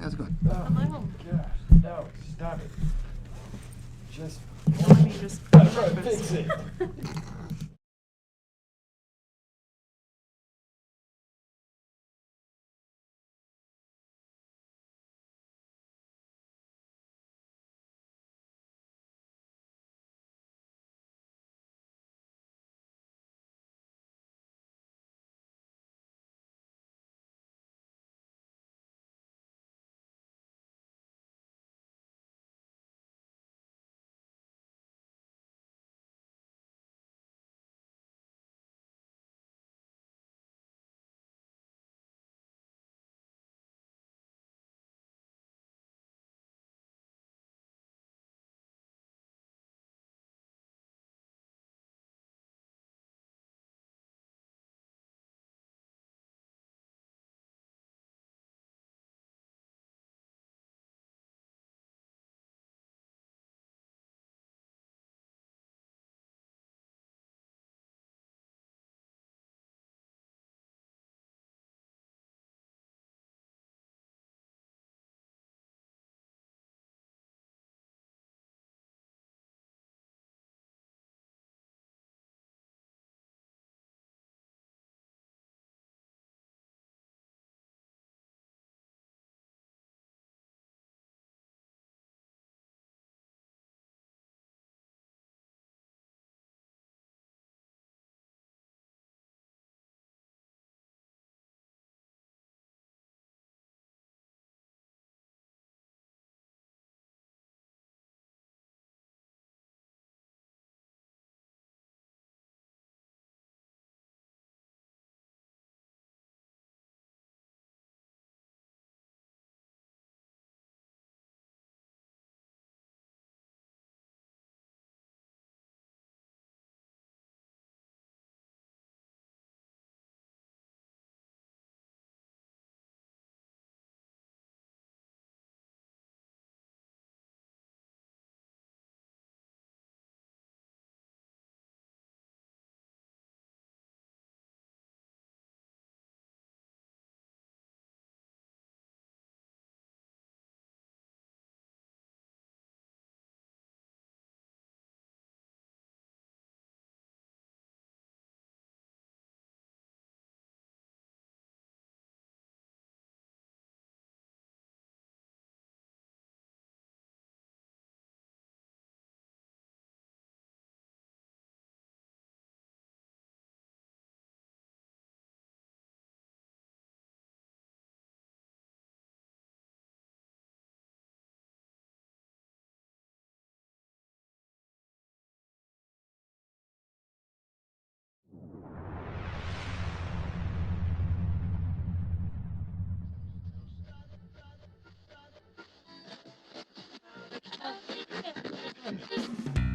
How's it going? Hello. Gosh, no, stop it. Just. Let me just I'm trying to fix it.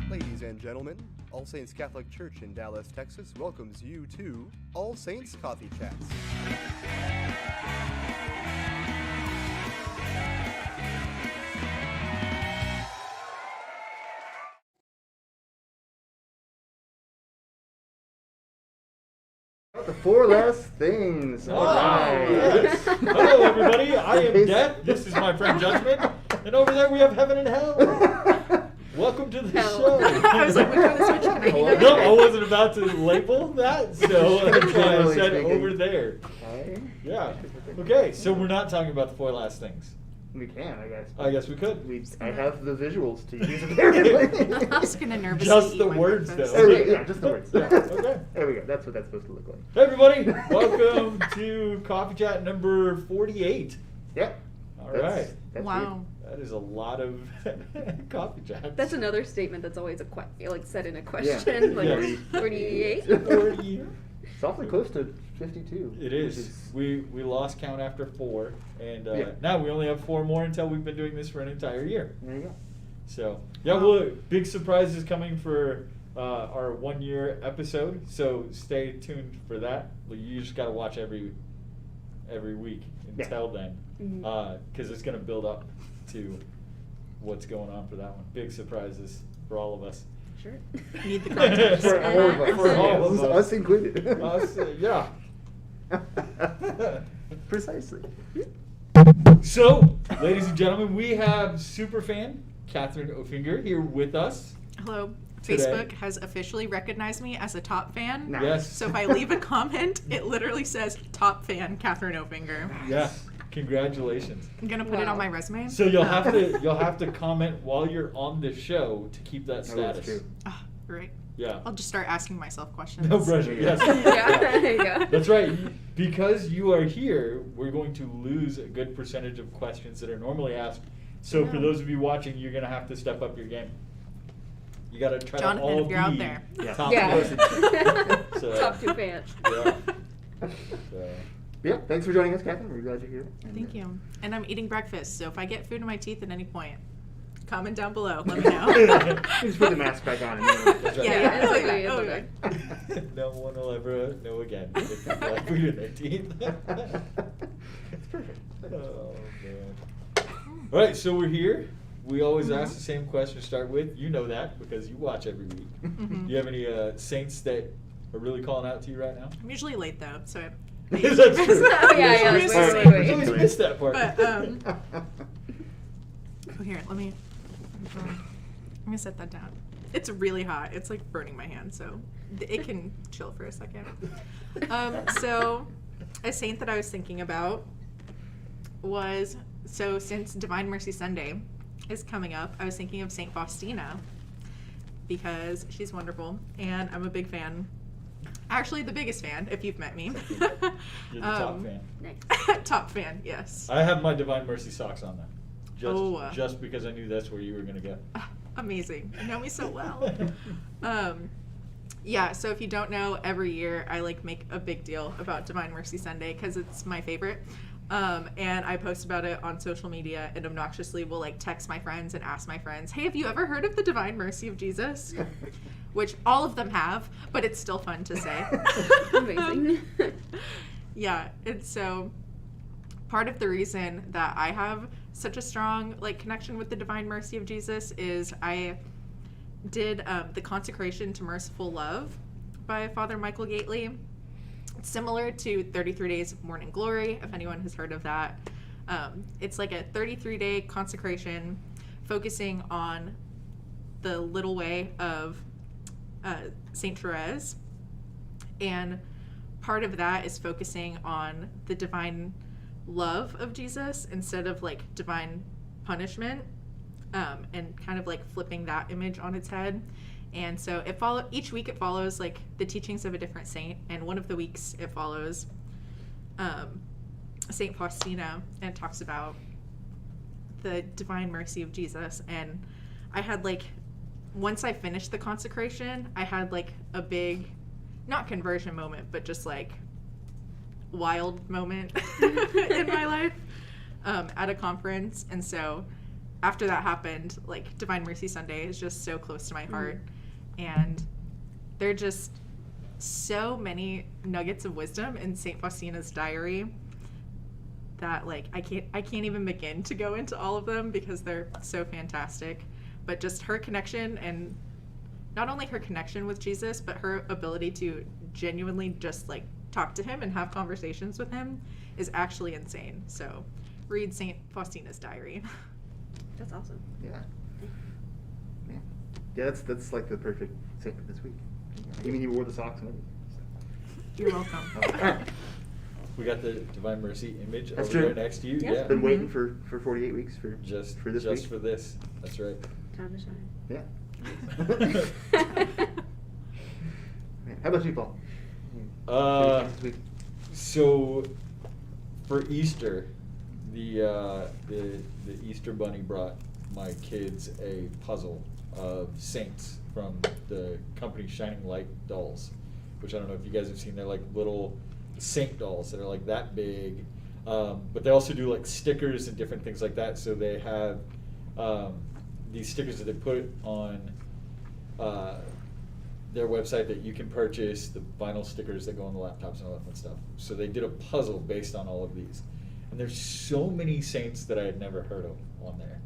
Ladies and gentlemen, All Saints Catholic Church in Dallas, Texas welcomes you to All Saints Coffee Chats. The four last things. All right. Yes. Hello, everybody. I am Death. This is my friend Judgment. And over there we have Heaven and Hell. Welcome to the show. I was like, which one is which? Can I either? No, I wasn't about to label that, so that's why I said over there. Okay. Yeah. Okay, so we're not talking about the four last things. We can, I guess. I guess we could. I have the visuals to use apparently. I'm just gonna nervously Just eat the my words, breakfast. though. Yeah, just the words. Yeah. Okay. There we go. That's what that's supposed to look like. Hey, everybody. Welcome to Coffee Chat number 48. Yep. All right. That's Wow. That is a lot of coffee chats. That's another statement that's always like said in a question. Yeah. Like Yes. 48. 40. It's awfully close to 52. It is. We lost count after 4, and Yeah. now we only have 4 more until we've been doing this for an entire year. There you go. So yeah, well, big surprises coming for our 1-year episode. So stay tuned for that. You just got to watch every week until then, because it's going to build up to what's going on for that one. Big surprises for all of us. Sure. Need the context. For all of us. For all of us. Us included. Us, yeah. Precisely. So, ladies and gentlemen, we have superfan Kathryn Oefinger here with us. Hello. Today. Facebook has officially recognized me as a top fan. Nice. Yes. So if I leave a comment, it literally says top fan Kathryn Oefinger. Yeah. Congratulations. I'm gonna put it Wow. on my resume. So you'll have to comment while you're on the show to keep that Oh, that's status. true. Ah, right. Yeah. I'll just start asking myself questions. No pressure. Yes. Yeah, there you go. That's right. Because you are here, we're going to lose a good percentage of questions that are normally asked. So for Yeah. those of you watching, you're gonna have to step up your game. You gotta try Jonathan, to all if you're out be there. Yeah. top Yeah. fans. So, Top 2 fans. Yeah. So, Yeah, thanks for joining us, Kathryn. We're glad you're here. Thank you. And I'm eating breakfast, so if I get food in my teeth at any point, comment down below. Let me know. You just put the mask back on. And That's right. Yeah, Yeah, it's oh, okay, yeah, oh, it's yeah. okay. no one will ever know again if people have food in their teeth. It's perfect. Oh man. All right, so we're here. We always ask the same question to start with. You know that because you watch every week. Mhm. Do you have any saints that are really calling out to you right now? I'm usually late though, so I That's true. Oh, yeah, yeah, We wait, always- wait, we wait. always miss that part. But, oh, here, let me. I'm gonna set that down. It's really hot. It's like burning my hand, so it can chill for a second. So, a saint that I was thinking about was since Divine Mercy Sunday is coming up, I was thinking of Saint Faustina because she's wonderful and I'm a big fan. Actually, the biggest fan, if you've met me. You're the top fan. Nice. Top fan, yes. I have my Divine Mercy socks on now. Oh. Just because I knew that's where you were gonna go. Amazing. You know me so well. Yeah, so if you don't know, every year I make a big deal about Divine Mercy Sunday because it's my favorite. And I post about it on social media and obnoxiously will text my friends and ask my friends, hey, have you ever heard of the Divine Mercy of Jesus? Which all of them have, but it's still fun to say. Amazing. Yeah, and so part of the reason that I have such a strong connection with the Divine Mercy of Jesus is I did the Consecration to Merciful Love by Father Michael Gately. It's similar to 33 Days of Morning Glory, if anyone has heard of that. It's like a 33-day consecration focusing on the little way of Saint Therese, and part of that is focusing on the divine love of Jesus instead of divine punishment, and kind of flipping that image on its head. And so each week it follows the teachings of a different saint, and one of the weeks it follows Saint Faustina and talks about the divine mercy of Jesus. And I had once I finished the consecration, I had a big, not conversion moment, but just wild moment in my life at a conference. And so after that happened, Divine Mercy Sunday is just so close to my heart. And there are just so many nuggets of wisdom in Saint Faustina's diary that I can't even begin to go into all of them because they're so fantastic. But just her connection, and not only her connection with Jesus, but her ability to genuinely just talk to him and have conversations with him is actually insane. So read Saint Faustina's diary. That's awesome. Yeah. Yeah, that's the perfect saint for this week. You mean you wore the socks and everything? You're welcome. We got the Divine Mercy image That's over true. there next to you. Yeah. Yeah. Been waiting for 48 weeks for Just for this just week. for this. That's right. Time to shine. Yeah. Man, how about you, Paul? This week? So for Easter, the Easter Bunny brought my kids a puzzle of saints from the company Shining Light dolls, which I don't know if you guys have seen. They're little saint dolls that are that big, but they also do stickers and different things like that. So they have these stickers that they put on their website that you can purchase, the vinyl stickers that go on the laptops and all that fun stuff. So they did a puzzle based on all of these, and there's so many saints that I had never heard of on there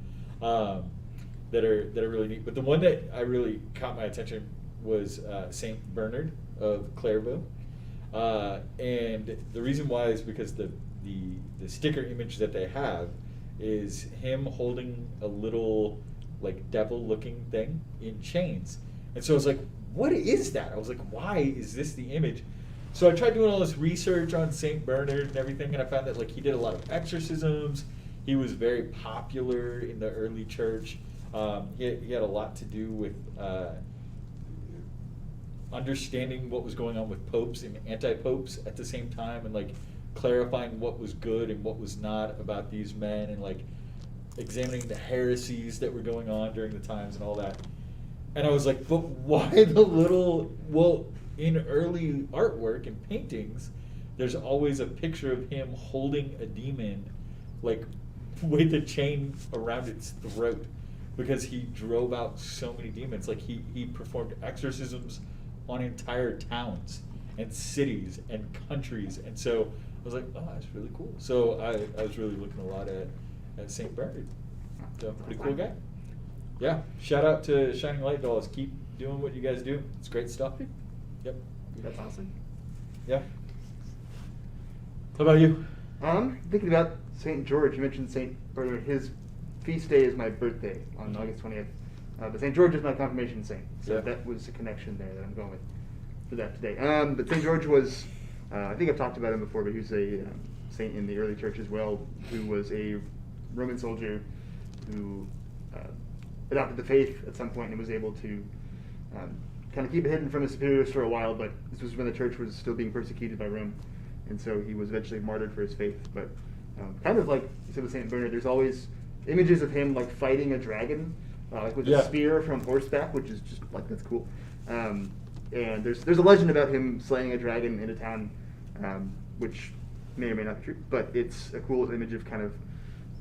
that are really neat. But the one that I really caught my attention was Saint Bernard of Clairvaux. And the reason why is because the the sticker image that they have is him holding a little like devil looking thing in chains. And so I was like, what is that? I was like, why is this the image? So I tried doing all this research on St. Bernard and everything, and I found that like he did a lot of exorcisms. He was very popular in the early church. He had a lot to do with understanding what was going on with popes and anti-popes at the same time, and like clarifying what was good and what was not about these men, and like examining the heresies that were going on during the times and all that. And I was like, but why the little, well, in early artwork and paintings, there's always a picture of him holding a demon, like with a chain around its throat, because he drove out so many demons. Like he performed exorcisms on entire towns and cities and countries. And so I was like, oh, that's really cool. So I was really looking a lot at St. Bernard. So pretty cool guy. Yeah, shout out to Shining Light Dolls. Keep doing what you guys do. It's great stuff. Yep. That's awesome. Yeah. How about you? Thinking about St. George. You mentioned St. Bernard. His feast day is my birthday on August 20th. But St. George is my confirmation saint. So Yeah. that was a connection there that I'm going with for that today. But St. George was, I think I've talked about him before, but he was a saint in the early church as well, who was a Roman soldier who adopted the faith at some point and was able to kind of keep it hidden from his superiors for a while, but this was when the church was still being persecuted by Rome, and so he was eventually martyred for his faith. But kind of like you said with St. Bernard, there's always images of him like fighting a dragon, like with a spear from horseback, which is just like, that's cool. And there's a legend about him slaying a dragon in a town, which may or may not be true, but it's a cool image of kind of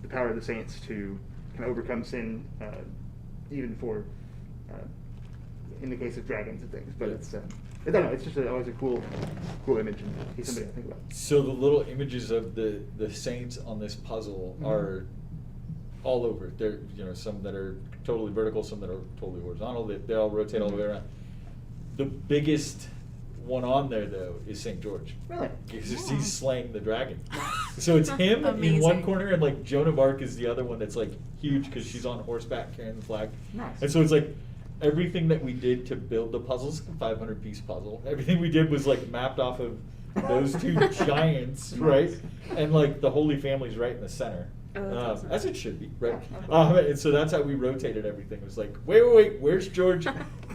the power of the saints to kind of overcome sin, even for in the case of dragons and things. But it's I don't know, it's just always a cool image, and he's somebody I think about. So the little images of the saints on this puzzle are all over. There, some that are totally vertical, some that are totally horizontal. They all rotate all the way around. The biggest one on there though is St. George. Really? Because he's slaying the dragon. So it's him in one corner, and like Joan of Arc is the other one that's like huge because she's on horseback carrying the flag. Nice. And so it's like everything that we did to build the puzzles, 500-piece puzzle, everything we did was like mapped off of those two giants, right? And like the Holy Family's right in the center. Oh, that's awesome. As it should be, right? And so that's how we rotated everything. It was like, wait, where's George?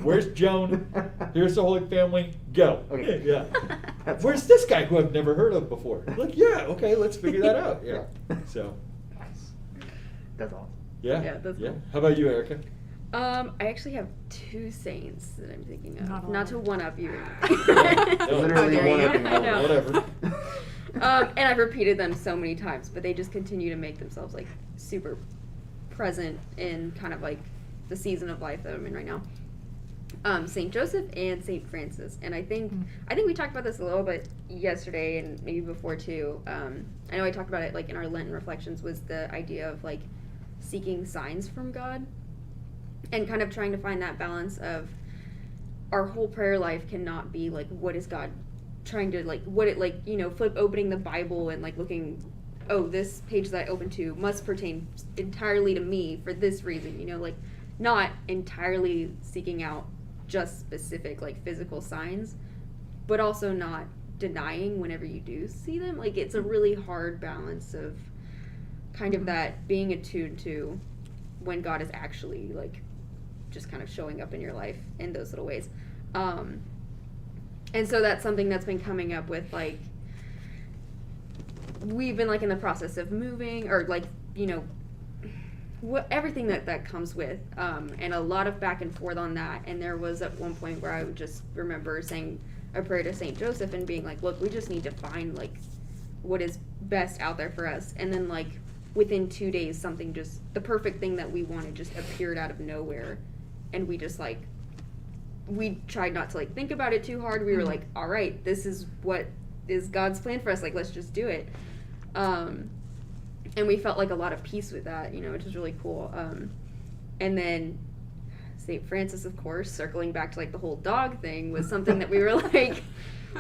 Where's Joan? Here's the Holy Family. Go. Okay. Yeah. That's Where's awesome. this guy who I've never heard of before? Like, yeah, okay, let's figure that out. Yeah. So, Nice. That's awesome. yeah. Yeah, that's cool. How about you, Erica? I actually have two saints that I'm thinking of. Not Not to all. one up you. Literally dare one you. up in I know. Whatever. And I've repeated them so many times, but they just continue to make themselves like super present in kind of like the season of life that I'm in right now. Saint Joseph and Saint Francis, and I think we talked about this a little bit yesterday and maybe before too. I know I talked about it like in our Lenten reflections, was the idea of like seeking signs from God and kind of trying to find that balance of our whole prayer life cannot be like, what is God trying to like, what it like, flip opening the Bible and like looking, oh, this page that I opened to must pertain entirely to me for this reason, like not entirely seeking out just specific like physical signs, but also not denying whenever you do see them. Like it's a really hard balance of kind of that being attuned to when God is actually like just kind of showing up in your life in those little ways. And so that's something that's been coming up with like, we've been like in the process of moving or like, everything that comes with, and a lot of back and forth on that. And there was at one point where I would just remember saying a prayer to St. Joseph and being like, look, we just need to find like what is best out there for us. And then like within 2 days, something just, the perfect thing that we wanted just appeared out of nowhere. And we just like, we tried not to like think about it too hard. We were like, all right, this is what is God's plan for us. Like, let's just do it. And we felt like a lot of peace with that, which is really cool. And then St. Francis, of course, circling back to like the whole dog thing, was something that we were like,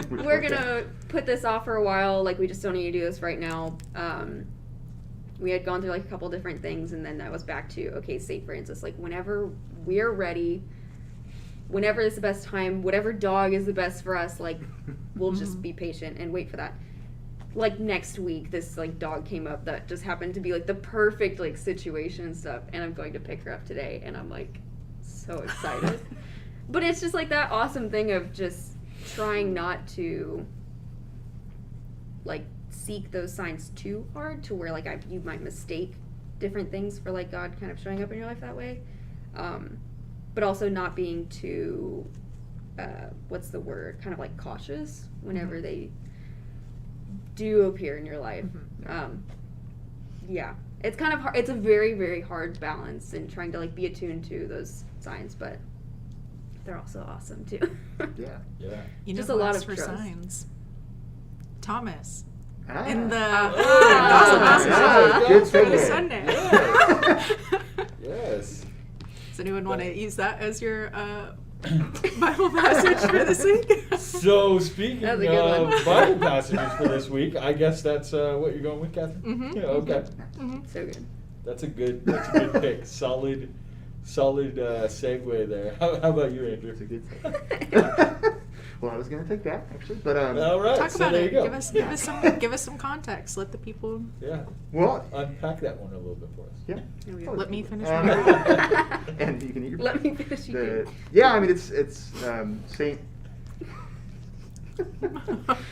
we're gonna put this off for a while. Like, we just don't need to do this right now. We had gone through like a couple different things, and then I was back to, okay, St. Francis, like, whenever we're ready, whenever is the best time, whatever dog is the best for us, like, we'll just be patient and wait for that. Like, next week, this like dog came up that just happened to be like the perfect like situation and stuff, and I'm going to pick her up today, and I'm like so excited. But it's just like that awesome thing of just trying not to like seek those signs too hard to where like you might mistake different things for like God kind of showing up in your life that way, but also not being too what's the word, kind of like cautious whenever they do appear in your life. Yeah, it's kind of hard. It's a very, very hard balance in trying to like be attuned to those signs, but they're also awesome too. Yeah. You know Just who a lot asked of for trust. signs? Thomas. Ah. In the Ah. gospel Good passage for the segue. Sunday. Yes. Does anyone want to use that as your Bible passage for this week? So speaking That was a good of one. Bible passages for this week, I guess that's what you're going with, Kathryn? Mhm. Yeah, okay. So good. That's a good pick. Solid segue there. How about you, Andrew? It's a good segue. Well, I was gonna take that actually, but All right. Talk so about there it. you go. Give us some context. Let the people. Yeah. well, Unpack that one a little bit for us. yeah. There we go. Let me finish Um, my and you can eat your. Let me finish. You The, do. yeah, I mean it's Saint.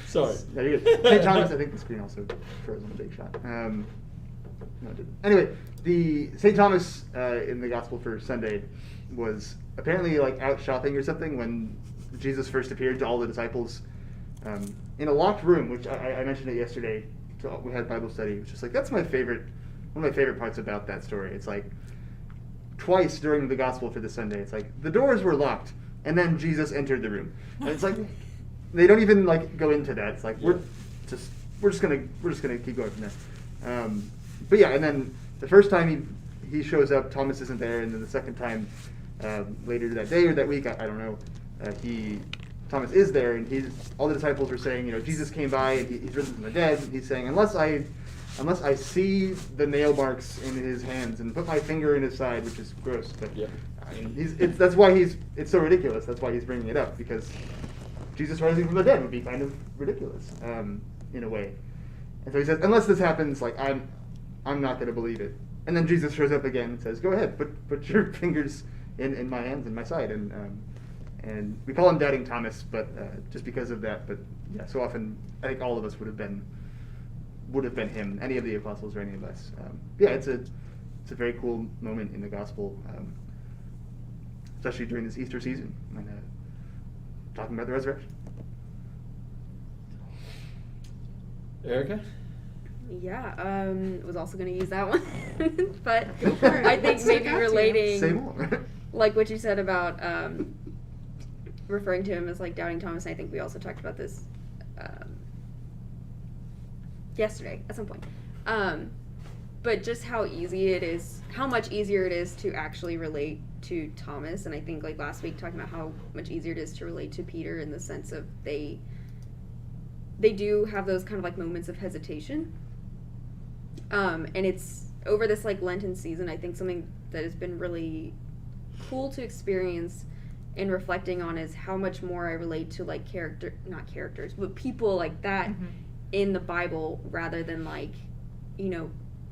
Sorry. No, you're good. St. Thomas. I think the screen also froze on a big shot. No, it didn't. Anyway, the St. Thomas in the Gospel for Sunday was apparently like out shopping or something when Jesus first appeared to all the disciples in a locked room, which I mentioned it yesterday. We had Bible study. It was just like that's my favorite. One of my favorite parts about that story. It's like twice during the Gospel for the Sunday. It's like the doors were locked and then Jesus entered the room. And it's like they don't even like go into that. It's like we're just gonna keep going from there. But yeah, and then the first time he shows up, Thomas isn't there, and then the second time later that day or that week, I don't know, Thomas is there, and all the disciples were saying, you know, Jesus came by and he's risen from the dead. And he's saying, unless I see the nail marks in his hands and put my finger in his side, which is gross, but Yeah. I mean, that's why it's so ridiculous. That's why he's bringing it up, because Jesus rising from the dead would be kind of ridiculous in a way. And so he says, unless this happens, like I'm not going to believe it. And then Jesus shows up again and says, go ahead, put your fingers in my hands and my side. And we call him Doubting Thomas, but just because of that. But yeah, so often I think all of us would have been him, any of the apostles or any of us. Yeah, it's a very cool moment in the gospel, especially during this Easter season when talking about the resurrection. Erica? Yeah, was also going to use that one. But Go for it. I think What's maybe stuck out to you? relating, Say more. like what you said about referring to him as like Doubting Thomas, and I think we also talked about this yesterday at some point. But just how much easier it is to actually relate to Thomas, and I think like last week talking about how much easier it is to relate to Peter in the sense of they do have those kind of like moments of hesitation. And it's over this like Lenten season, I think something that has been really cool to experience and reflecting on is how much more I relate to like not characters, but people like that in the Bible rather than like, you know,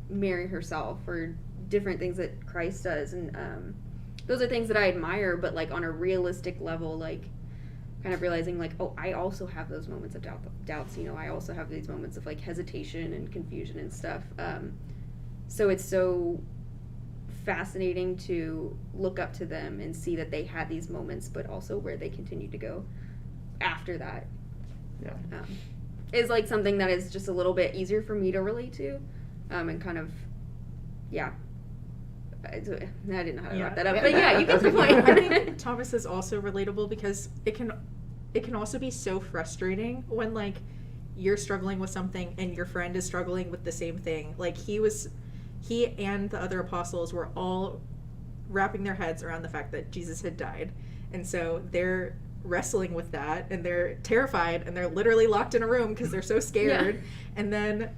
Mary herself or different things that Christ does. And those are things that I admire, but like on a realistic level, like kind of realizing like, oh, I also have those moments of doubts, you know, I also have these moments of like hesitation and confusion and stuff. So it's so fascinating to look up to them and see that they had these moments, but also where they continue to go after that. Yeah. Is like something that is just a little bit easier for me to relate to, and kind of, yeah. I didn't know how to wrap that up, but yeah, you get the point. I think Thomas is also relatable because it can also be so frustrating when like you're struggling with something and your friend is struggling with the same thing. Like he and the other apostles were all wrapping their heads around the fact that Jesus had died, and so they're wrestling with that, and they're terrified, and they're literally locked in a room because they're so scared. Yeah. And then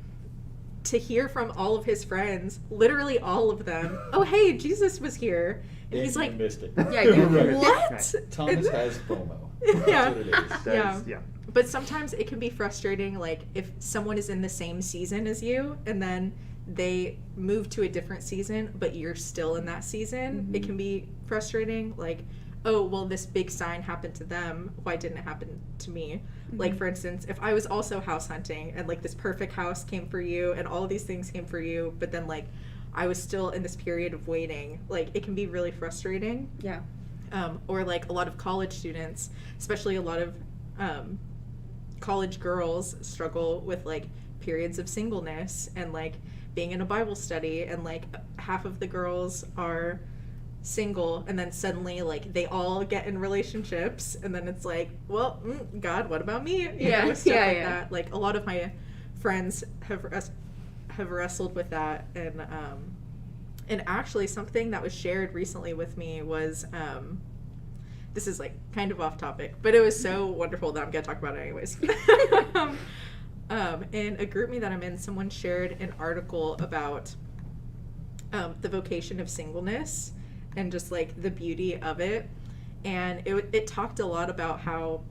to hear from all of his friends, literally all of them, oh, hey, Jesus was here. And he's you like, missed it. Yeah, you Right. what? Right. Thomas And- has FOMO. Yeah. That's what it is. That Yeah. is- yeah. But sometimes it can be frustrating, like if someone is in the same season as you and then they move to a different season, but you're still in that season, it can be frustrating. Like, oh, well, this big sign happened to them. Why didn't it happen to me? Like, for instance, if I was also house hunting and like this perfect house came for you and all of these things came for you, but then like I was still in this period of waiting, like it can be really frustrating. Yeah. Or like a lot of college students, especially a lot of college girls struggle with like periods of singleness and like being in a Bible study, and like half of the girls are single, and then suddenly like they all get in relationships, and then it's like, well, God, what about me? You Yeah, know, stuff yeah, like yeah. that. Like a lot of my friends have wrestled with that, and actually something that was shared recently with me was this is like kind of off topic, but it was so wonderful that I'm gonna talk about it anyways. In a group me that I'm in, someone shared an article about the vocation of singleness and just like the beauty of it, and it talked a lot about how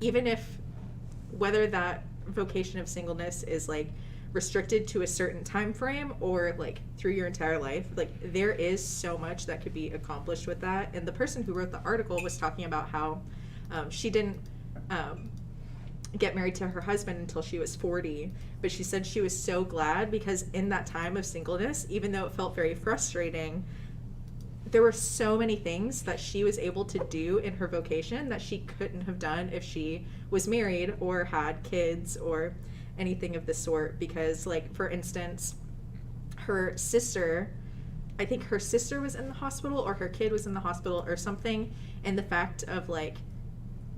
even if whether that vocation of singleness is like restricted to a certain time frame or like through your entire life, like there is so much that could be accomplished with that. And the person who wrote the article was talking about how she didn't get married to her husband until she was 40, but she said she was so glad because in that time of singleness, even though it felt very frustrating, there were so many things that she was able to do in her vocation that she couldn't have done if she was married or had kids or anything of the sort. Because like, for instance, her sister, I think her sister was in the hospital or her kid was in the hospital or something, and the fact of like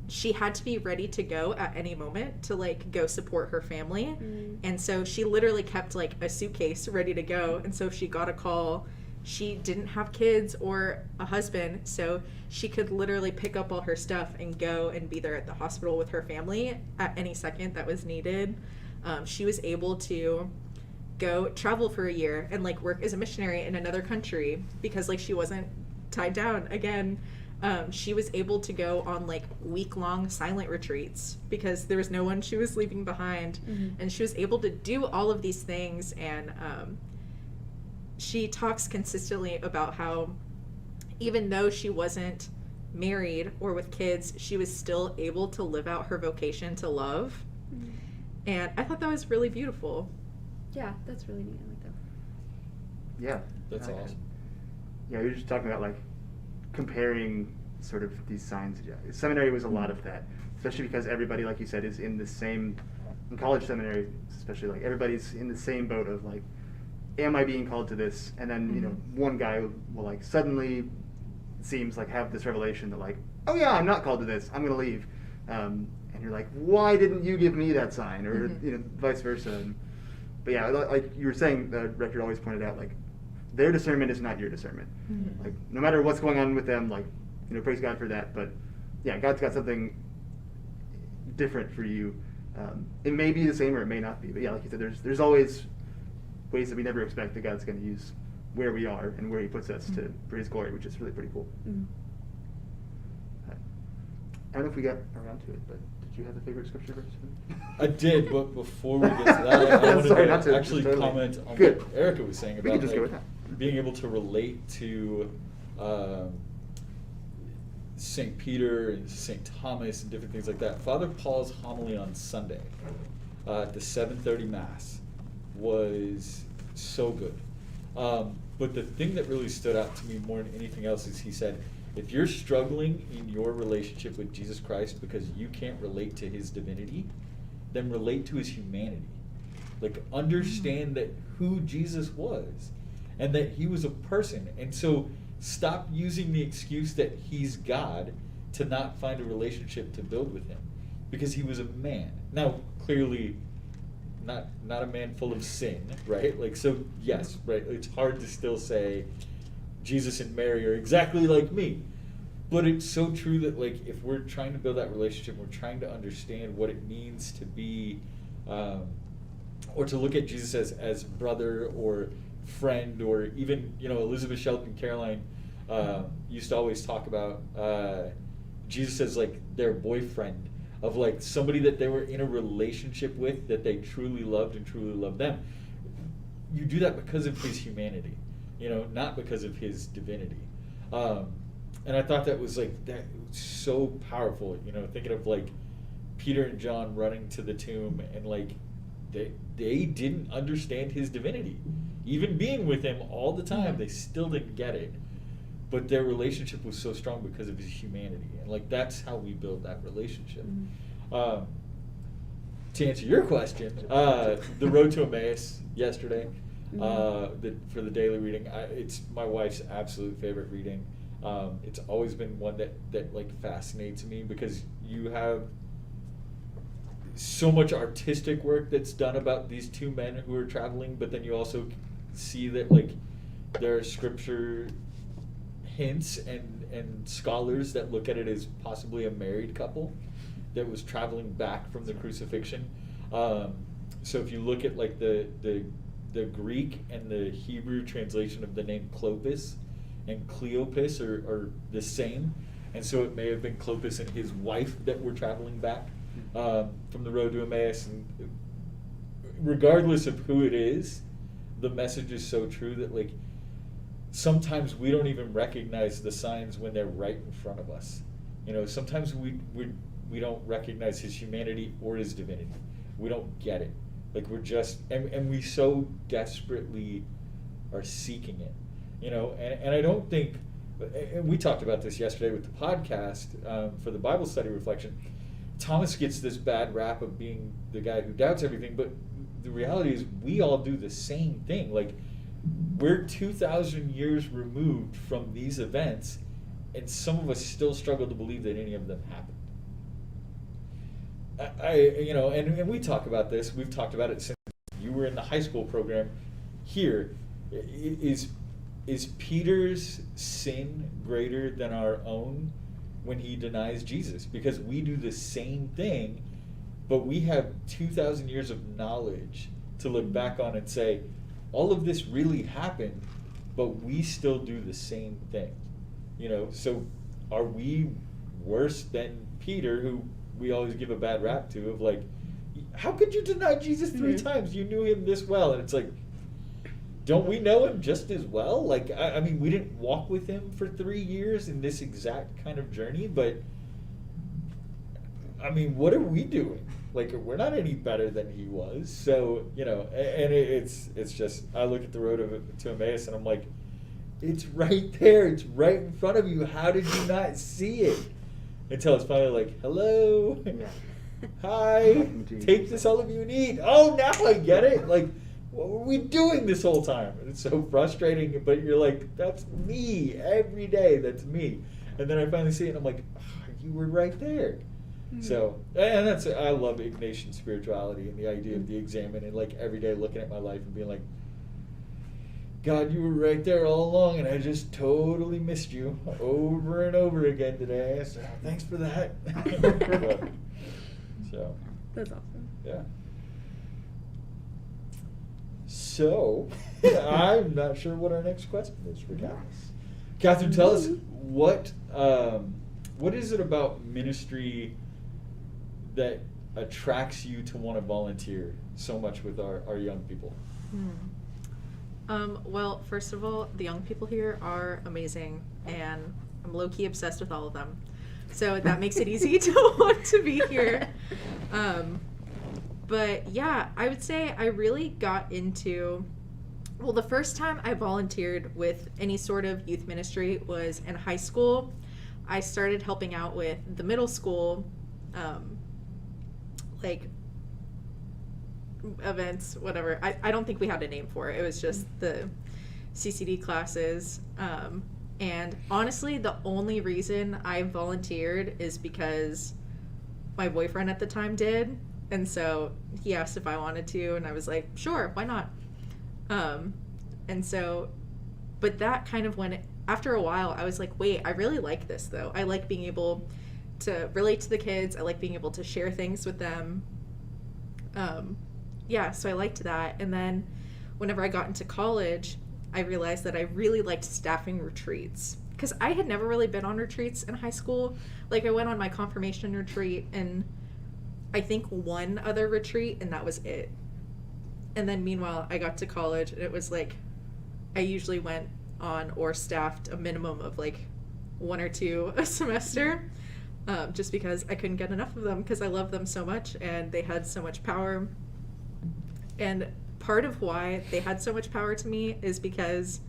she had to be ready to go at any moment to like go support her family. And so she literally kept like a suitcase ready to go, and so if she got a call, she didn't have kids or a husband, so she could literally pick up all her stuff and go and be there at the hospital with her family at any second that was needed. She was able to go travel for a year and like work as a missionary in another country because like she wasn't tied down again. She was able to go on like week-long silent retreats because there was no one she was leaving behind. And she was able to do all of these things. And she talks consistently about how even though she wasn't married or with kids, she was still able to live out her vocation to love. And I thought that was really beautiful. Yeah, that's really neat. I like that. Yeah. That's Okay. awesome. Yeah, we were just talking about like comparing sort of these signs. Yeah, seminary was a lot of that, especially because everybody, like you said, is in the same, in college seminary especially, like everybody's in the same boat of like, am I being called to this? And then, you know, one guy will like suddenly seems like have this revelation that like, oh yeah, I'm not called to this, I'm gonna leave. And you're like, why didn't you give me that sign? Or, you know, vice versa. But yeah, like you were saying, the rector always pointed out, like, their discernment is not your discernment. Like, no matter what's going on with them, like, you know, praise God for that. But yeah, God's got something different for you. It may be the same or it may not be. But yeah, like you said, there's always ways that we never expect that God's going to use where we are and where He puts us to for His glory, which is really pretty cool. I don't know if we got around to it, but did you have a favorite scripture verse? I did, but before we get to that, I wanted Sorry, to not to actually totally- comment on Good. what Erica was saying We about can just go like, with that. being able to relate to St. Peter and St. Thomas and different things like that. Father Paul's homily on Sunday at the 7:30 Mass was so good. But the thing that really stood out to me more than anything else is he said, if you're struggling in your relationship with Jesus Christ because you can't relate to His divinity, then relate to His humanity. Like, understand that who Jesus was and that He was a person. And so stop using the excuse that He's God to not find a relationship to build with Him, because He was a man. Now, clearly not a man full of sin, right? Like, so yes, right, it's hard to still say Jesus and Mary are exactly like me, But it's so true that, like, if we're trying to build that relationship, we're trying to understand what it means to be, or to look at Jesus as brother or friend, or even, Elizabeth Shelton Caroline used to always talk about Jesus as, like, their boyfriend, of, like, somebody that they were in a relationship with, that they truly loved and truly loved them. You do that because of his humanity, not because of his divinity. And I thought that was, like, that was so powerful, thinking of, like, Peter and John running to the tomb, and, like, they didn't understand his divinity. Even being with him all the time, they still didn't get it. But their relationship was so strong because of his humanity. And, like, that's how we build that relationship. To answer your question, The Road to Emmaus yesterday, for the daily reading, it's my wife's absolute favorite reading. It's always been one that like fascinates me, because you have so much artistic work that's done about these two men who are traveling, but then you also see that, like, there are scripture hints and scholars that look at it as possibly a married couple that was traveling back from the crucifixion. So if you look at, like, the Greek and the Hebrew translation of the name Clopas and Cleopas are the same, and so it may have been Clopas and his wife that were traveling back from the road to Emmaus. And regardless of who it is, the message is so true that, like, sometimes we don't even recognize the signs when they're right in front of us. Sometimes we don't recognize his humanity or his divinity. We don't get it. Like, we're just, and we so desperately are seeking it. And I don't think, and we talked about this yesterday with the podcast for the Bible study reflection. Thomas gets this bad rap of being the guy who doubts everything, but the reality is we all do the same thing. Like, we're 2,000 years removed from these events, and some of us still struggle to believe that any of them happened. And we talk about this. We've talked about it since you were in the high school program here. Is Peter's sin greater than our own when he denies Jesus? Because we do the same thing, but we have 2,000 years of knowledge to look back on and say, all of this really happened, but we still do the same thing. So are we worse than Peter, who we always give a bad rap to, of, like, how could you deny Jesus 3 times? You knew him this well. And it's like, don't we know him just as well? Like, I mean, we didn't walk with him for 3 years in this exact kind of journey, but I mean, what are we doing? Like, we're not any better than he was. So, and it's just, I look at the road to Emmaus and I'm like, it's right there. It's right in front of you. How did you not see it? Until it's finally like, hello, hi, take this, all of you need. Oh, now I get it. Like, what were we doing this whole time? And it's so frustrating, but you're like, that's me every day. That's me. And then I finally see it, and I'm like, oh, you were right there. So, and I love Ignatian spirituality and the idea of the examine, and, like, every day looking at my life and being like, God, you were right there all along, and I just totally missed you over and over again today. So thanks for that. So That's awesome. yeah. So I'm not sure what our next question is for Kathryn. Kathryn, tell us what is it about ministry that attracts you to want to volunteer so much with our young people? Well, first of all, the young people here are amazing, and I'm low-key obsessed with all of them. So that makes it easy to want to be here. But yeah, I would say I really got into, well, the first time I volunteered with any sort of youth ministry was in high school. I started helping out with the middle school, like, events, whatever. I don't think we had a name for it. It was just the CCD classes. And honestly, the only reason I volunteered is because my boyfriend at the time did. And so he asked if I wanted to, and I was like, sure, why not? And so, but that kind of after a while, I was like, wait, I really like this, though. I like being able to relate to the kids. I like being able to share things with them. Yeah, so I liked that. And then whenever I got into college, I realized that I really liked staffing retreats. Because I had never really been on retreats in high school. Like, I went on my confirmation retreat and I think one other retreat, and that was it. And then meanwhile, I got to college, and it was like I usually went on or staffed a minimum of like 1 or 2 a semester, just because I couldn't get enough of them because I love them so much and they had so much power. And part of why they had so much power to me is because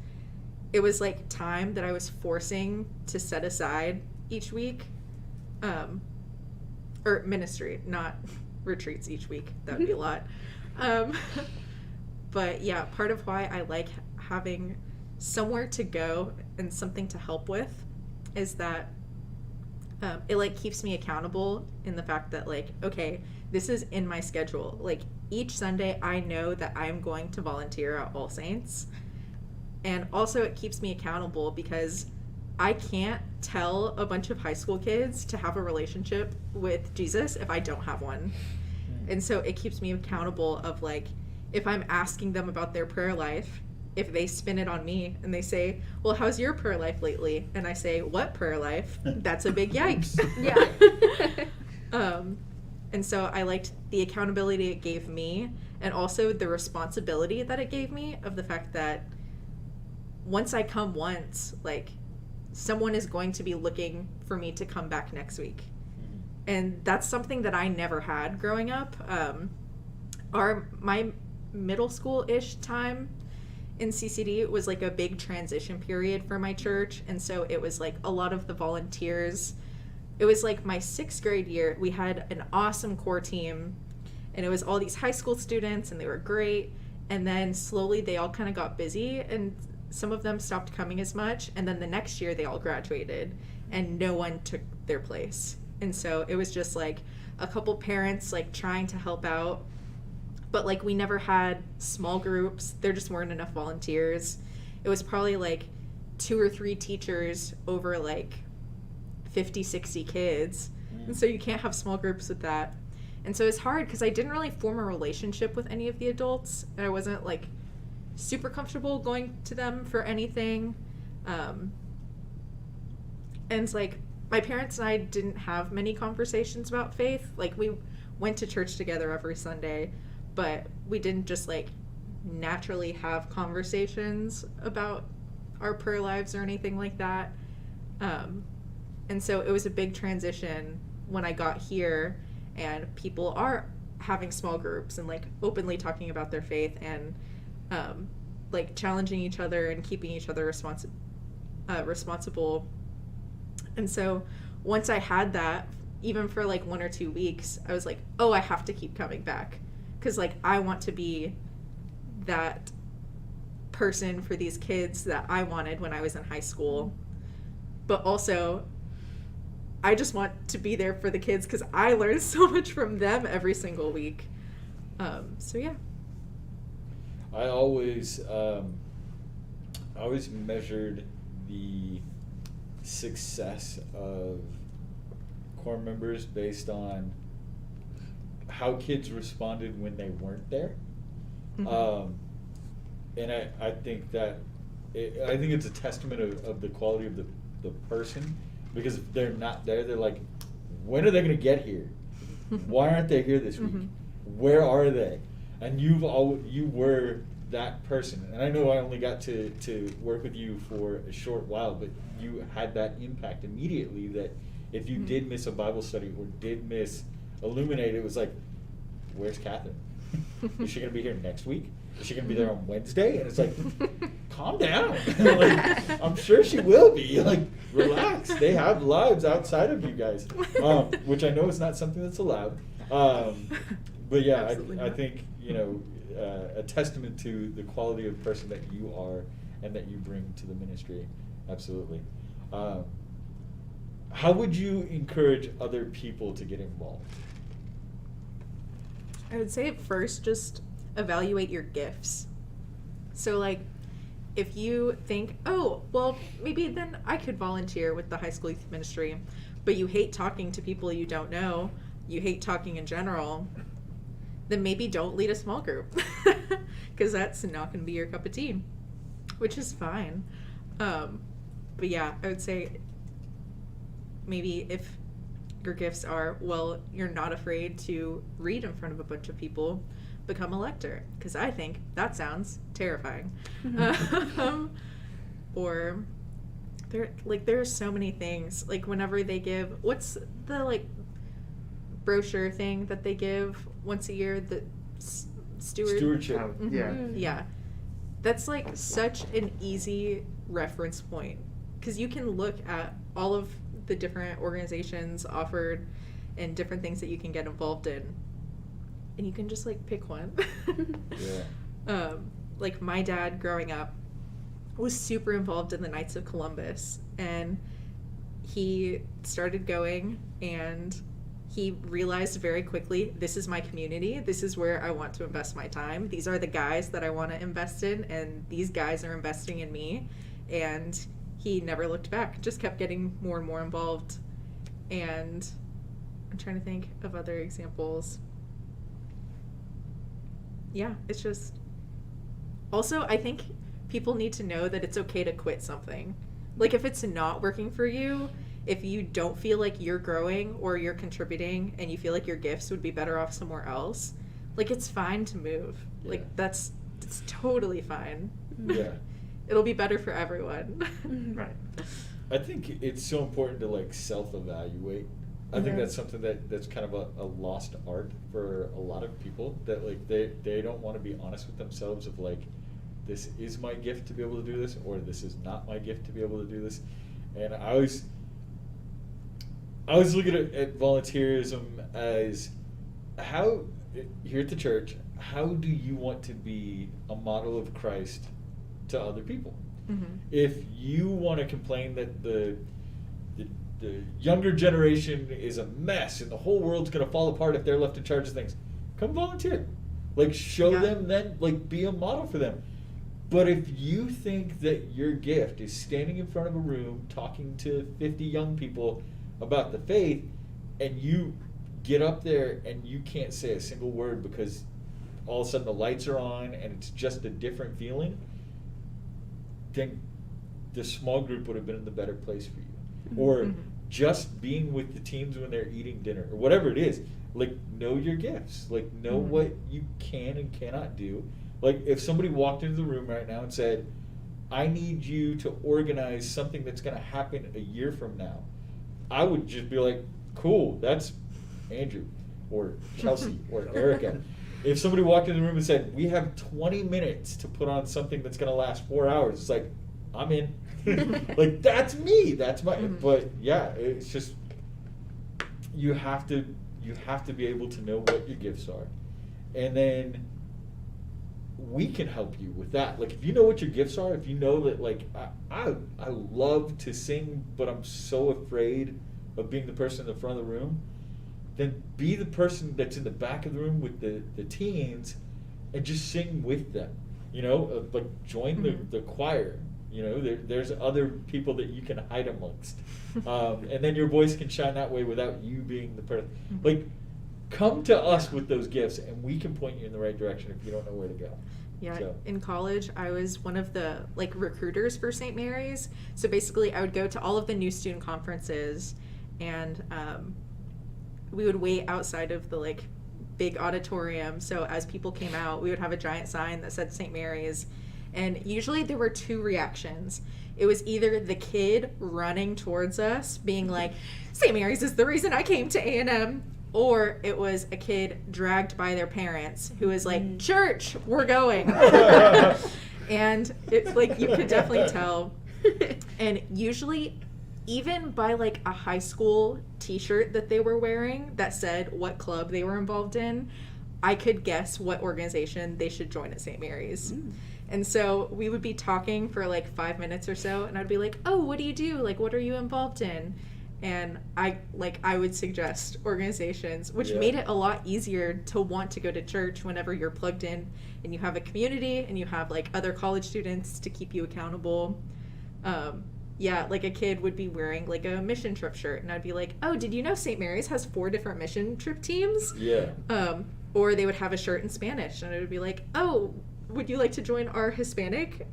it was like time that I was forcing to set aside each week, or ministry, not retreats each week. That would be a lot. But yeah, part of why I like having somewhere to go and something to help with is that it like keeps me accountable in the fact that like, okay, this is in my schedule. Like each Sunday I know that I'm going to volunteer at All Saints. And also it keeps me accountable because I can't tell a bunch of high school kids to have a relationship with Jesus if I don't have one. And so it keeps me accountable of like, if I'm asking them about their prayer life, if they spin it on me and they say, well, how's your prayer life lately? And I say, what prayer life? That's a big yikes. Yeah. And so I liked the accountability it gave me and also the responsibility that it gave me of the fact that once I come once, like someone is going to be looking for me to come back next week. And that's something that I never had growing up. My middle school-ish time in CCD was like a big transition period for my church. And so it was like a lot of the volunteers. It was like my 6th grade year. We had an awesome core team and it was all these high school students and they were great. And then slowly they all kind of got busy and some of them stopped coming as much. And then the next year they all graduated and no one took their place. And so it was just like a couple parents like trying to help out. But like we never had small groups. There just weren't enough volunteers. It was probably like 2 or 3 teachers over like 50, 60 kids. And so you can't have small groups with that. And so it's hard because I didn't really form a relationship with any of the adults. And I wasn't like super comfortable going to them for anything. And it's like my parents and I didn't have many conversations about faith. Like we went to church together every Sunday, but we didn't just like naturally have conversations about our prayer lives or anything like that. And so it was a big transition when I got here and people are having small groups and like openly talking about their faith and like challenging each other and keeping each other responsible. And so once I had that, even for like 1 or 2 weeks, I was like, oh, I have to keep coming back. Because like I want to be that person for these kids that I wanted when I was in high school. But also, I just want to be there for the kids because I learn so much from them every single week. So yeah. I always measured the success of core members based on how kids responded when they weren't there. Mm-hmm. And I think that I think it's a testament of the quality of the person, because if they're not there, they're like, when are they going to get here? Why aren't they here this week? Mm-hmm. Where are they? And you were that person. And I know I only got to work with you for a short while, but you had that impact immediately that if you did miss a Bible study or did miss Illuminate, it was like, where's Kathryn? Is she going to be here next week? Is she going to be there on Wednesday? And it's like, calm down. Like, I'm sure she will be. Like, relax. They have lives outside of you guys, which I know is not something that's allowed. But yeah, I think, a testament to the quality of person that you are and that you bring to the ministry. Absolutely. How would you encourage other people to get involved? I would say at first just evaluate your gifts. So like if you think, oh, well, maybe then I could volunteer with the high school youth ministry, but you hate talking to people you don't know, you hate talking in general, then maybe don't lead a small group, because that's not going to be your cup of tea, which is fine. But yeah, I would say maybe if your gifts are, well, you're not afraid to read in front of a bunch of people, become a lector, because I think that sounds terrifying. Or there are so many things, like whenever they give, what's the like brochure thing that they give once a year, the Stewardship. Yeah, that's like such an easy reference point, because you can look at all of the different organizations offered and different things that you can get involved in, and you can just like pick one. Like my dad growing up was super involved in the Knights of Columbus, and he started going, and he realized very quickly, this is my community, this is where I want to invest my time, these are the guys that I want to invest in, and these guys are investing in me. And he never looked back, just kept getting more and more involved. And I'm trying to think of other examples. Yeah, it's just, also I think people need to know that it's okay to quit something. Like if it's not working for you, if you don't feel like you're growing or you're contributing and you feel like your gifts would be better off somewhere else, like it's fine to move. Yeah. Like it's totally fine. Yeah. It'll be better for everyone. Right. I think it's so important to like self-evaluate. I think Yeah. that's something that's kind of a lost art for a lot of people, that like they don't want to be honest with themselves of like, this is my gift to be able to do this, or this is not my gift to be able to do this. And I always look at volunteerism as how, here at the church, how do you want to be a model of Christ to other people? Mm-hmm. If you want to complain that the younger generation is a mess and the whole world's going to fall apart if they're left in charge of things, come volunteer. Like show Yeah. them, then like be a model for them. But if you think that your gift is standing in front of a room talking to 50 young people about the faith, and you get up there and you can't say a single word because all of a sudden the lights are on and it's just a different feeling, then the small group would have been in the better place for you. Or Mhm. just being with the teams when they're eating dinner, or whatever it is. Like, know your gifts. Like, know Mhm. what you can and cannot do. Like, if somebody walked into the room right now and said, I need you to organize something that's going to happen a year from now, I would just be like, cool, that's Andrew or Chelsea or Erica. If somebody walked in the room and said, we have 20 minutes to put on something that's going to last 4 hours, it's like, I'm in. Like, that's me. That's my, Mhm. but yeah, it's just, you have to be able to know what your gifts are. And then we can help you with that. Like, if you know what your gifts are, if you know that, like, I love to sing, but I'm so afraid of being the person in the front of the room, then be the person that's in the back of the room with the teens and just sing with them. You know, like join Mhm. the choir. You know, there's other people that you can hide amongst. And then your voice can shine that way without you being the person. Mhm. Like, come to us with those gifts and we can point you in the right direction if you don't know where to go. Yeah, So. in college, I was one of the like recruiters for St. Mary's. So basically, I would go to all of the new student conferences, and we would wait outside of the like big auditorium. So as people came out, we would have a giant sign that said St. Mary's, and usually there were two reactions. It was either the kid running towards us, being like, "St. Mary's is the reason I came to A&M," or it was a kid dragged by their parents who was like, "Church, we're going." And it's like, you could definitely tell. And usually, even by like a high school t-shirt that they were wearing that said what club they were involved in, I could guess what organization they should join at St. Mary's. And so we would be talking for like 5 minutes or so, and I'd be like, "Oh, what do you do? Like, what are you involved in?" And I would suggest organizations, which Yeah. made it a lot easier to want to go to church whenever you're plugged in and you have a community and you have like other college students to keep you accountable. Yeah, like a kid would be wearing like a mission trip shirt, and I'd be like, "Oh, did you know St. Mary's has 4 different mission trip teams?" Yeah. Or they would have a shirt in Spanish, and it would be like, "Oh, would you like to join our Hispanic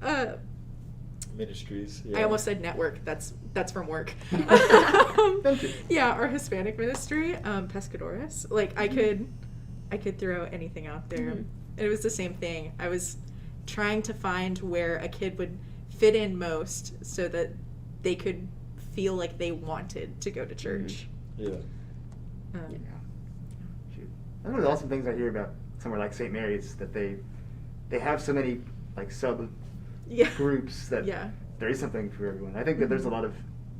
Ministries. Yeah. I almost said network. That's from work. Thank you. Yeah, our Hispanic ministry, Pescadores. Like I could throw anything out there. Mhm. It was the same thing. I was trying to find where a kid would fit in most, so that they could feel like they wanted to go to church. Yeah. Yeah. Shoot. One of the awesome things I hear about somewhere like St. Mary's that they have so many like sub Yeah. groups that Yeah. there is something for everyone. I think that there's a lot of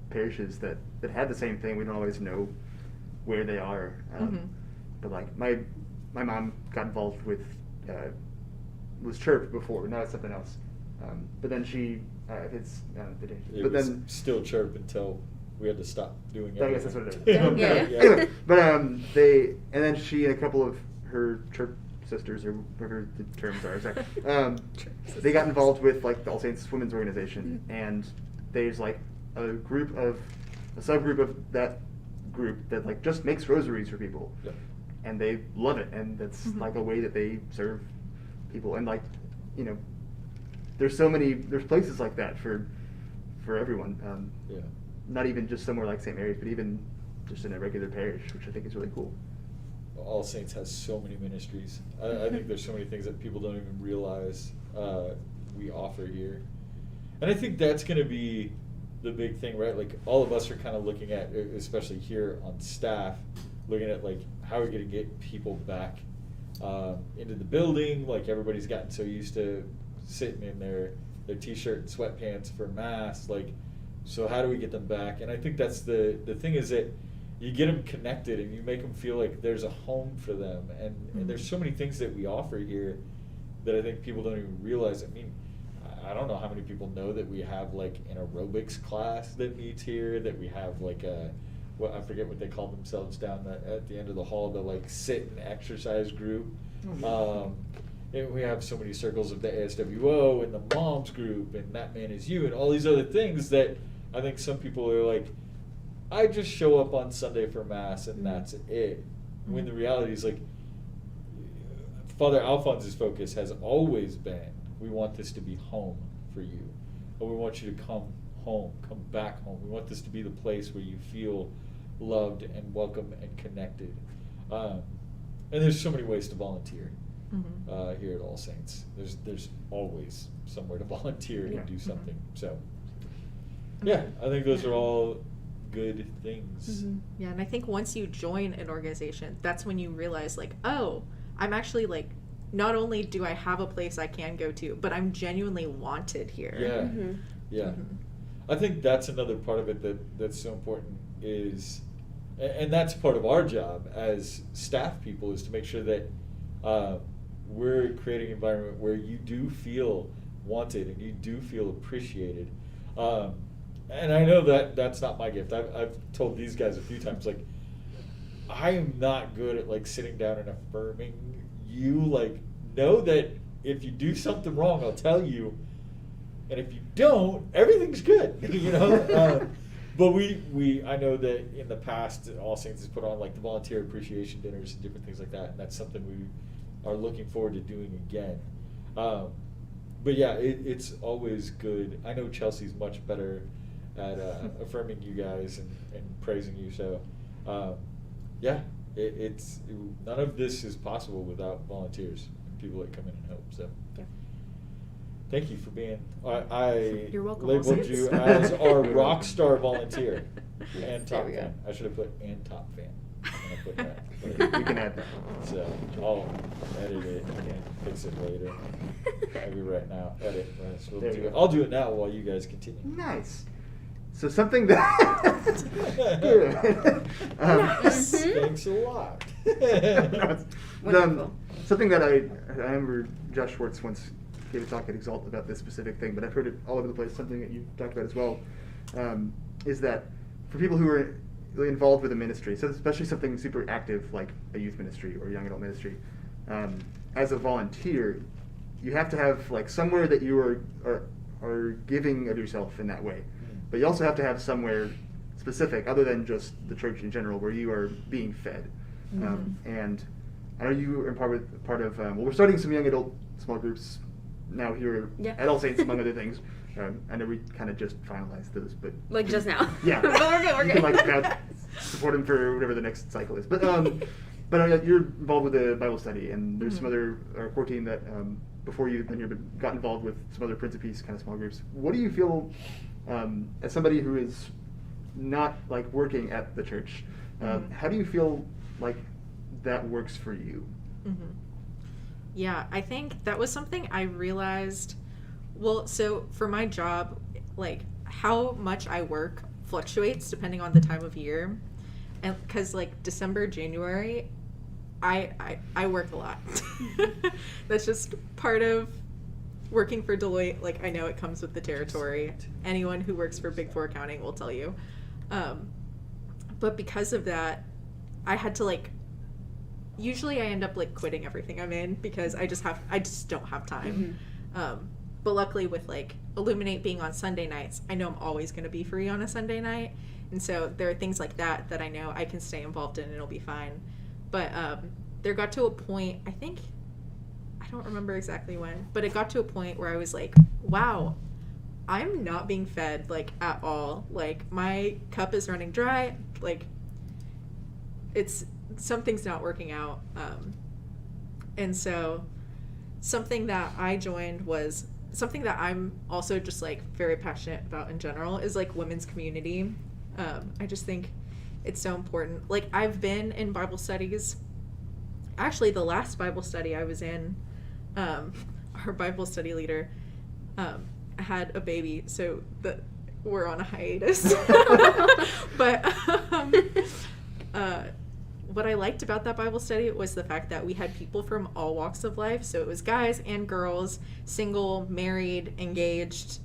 parishes that have the same thing. We don't always know where they are. Mhm. But like my mom got involved with was church before. Now it's something else. But then she It but was then still chirp until we had to stop doing I everything. guess that's what it is. Yeah. Anyway, but then she and a couple of her church sisters, or whatever the terms are, sorry, they got involved with like the All Saints Women's Organization, and there's like a subgroup of that group that like just makes rosaries for people, Yeah. and they love it, and that's Mhm. like a way that they serve people, and like, you know, there's places like that for everyone. Yeah. Not even just somewhere like St. Mary's, but even just in a regular parish, which I think is really cool. All Saints has so many ministries. I think there's so many things that people don't even realize we offer here. And I think that's going to be the big thing, right? Like all of us are kind of looking at, especially here on staff, looking at like how are we going to get people back into the building. Like everybody's gotten so used to sitting in their t-shirt and sweatpants for mass. Like, so how do we get them back? And I think that's the thing is that you get them connected and you make them feel like there's a home for them. And there's so many things that we offer here that I think people don't even realize. I mean, I don't know how many people know that we have like an aerobics class that meets here, that we have like I forget what they call themselves down at the end of the hall, the like sit and exercise group. And we have so many circles of the ASWO and the moms group and That Man Is You and all these other things that I think some people are like, I just show up on Sunday for mass and that's it. When the reality is like, Father Alphonse's focus has always been, we want this to be home for you. But we want you to come home, come back home. We want this to be the place where you feel loved and welcome and connected. And there's so many ways to volunteer here at All Saints. There's always somewhere to volunteer and do something. So, yeah, I think those are all good things. Yeah, and I think once you join an organization, that's when you realize like, oh, I'm actually like, not only do I have a place I can go to, but I'm genuinely wanted here. Yeah, yeah. I think that's another part of it that's so important is, and that's part of our job as staff people, is to make sure that we're creating an environment where you do feel wanted and you do feel appreciated. And I know that that's not my gift. I've told these guys a few times, like, I am not good at like sitting down and affirming you. Like, know that if you do something wrong, I'll tell you, and if you don't, everything's good. You know. But I know that in the past, All Saints has put on like the volunteer appreciation dinners and different things like that, and that's something we are looking forward to doing again. But yeah, it's always good. I know Chelsea's much better at affirming you guys and praising you. So, yeah, it's none of this is possible without volunteers and people that come in and help. So, Yeah. thank you for being. I You're welcome, labeled All you Saints. as our rock star volunteer and There top we go. fan. I should have put and top fan. I'm gonna put that. We can add that. So I'll edit it and fix it later. Maybe right now. Edit. Right, so There you go. I'll do it now while you guys continue. Nice. So something that Good. Nice. Thanks a lot. Wonderful. Something that I remember Josh Schwartz once gave a talk at Exalt about this specific thing, but I've heard it all over the place. Something that you talked about as well is that for people who are involved with a ministry, so especially something super active like a youth ministry or young adult ministry, as a volunteer, you have to have like somewhere that you are giving of yourself in that way, but you also have to have somewhere specific other than just the church in general where you are being fed. And I know you are part of well, we're starting some young adult small groups now here at All Saints, among other things. I know we kind of just finalized those, but Like just now. Yeah. But we're good. You can, support them for whatever the next cycle is. But you're involved with the Bible study, and there's some other core team that before you've been here, but got involved with some other Prince of Peace kind of small groups. What do you feel as somebody who is not like working at the church? How do you feel like that works for you? Yeah, I think that was something I realized. Well, so for my job, like how much I work fluctuates depending on the time of year, and because like December, January, I work a lot. That's just part of working for Deloitte. Like I know it comes with the territory. Anyone who works for Big Four accounting will tell you. But because of that, I had to like. Usually, I end up like quitting everything I'm in because I just don't have time. But luckily with like Illuminate being on Sunday nights, I know I'm always going to be free on a Sunday night. And so there are things like that I know I can stay involved in and it'll be fine. But there got to a point, I don't remember exactly when, but it got to a point where I was like, wow, I'm not being fed like at all. Like my cup is running dry. Like something's not working out. And so something that I joined was something that I'm also just like very passionate about in general is like women's community. I just think it's so important. Like I've been in Bible studies. Actually, the last Bible study I was in, our Bible study leader had a baby, so we're on a hiatus. But what I liked about that Bible study was the fact that we had people from all walks of life. So it was guys and girls, single, married, engaged,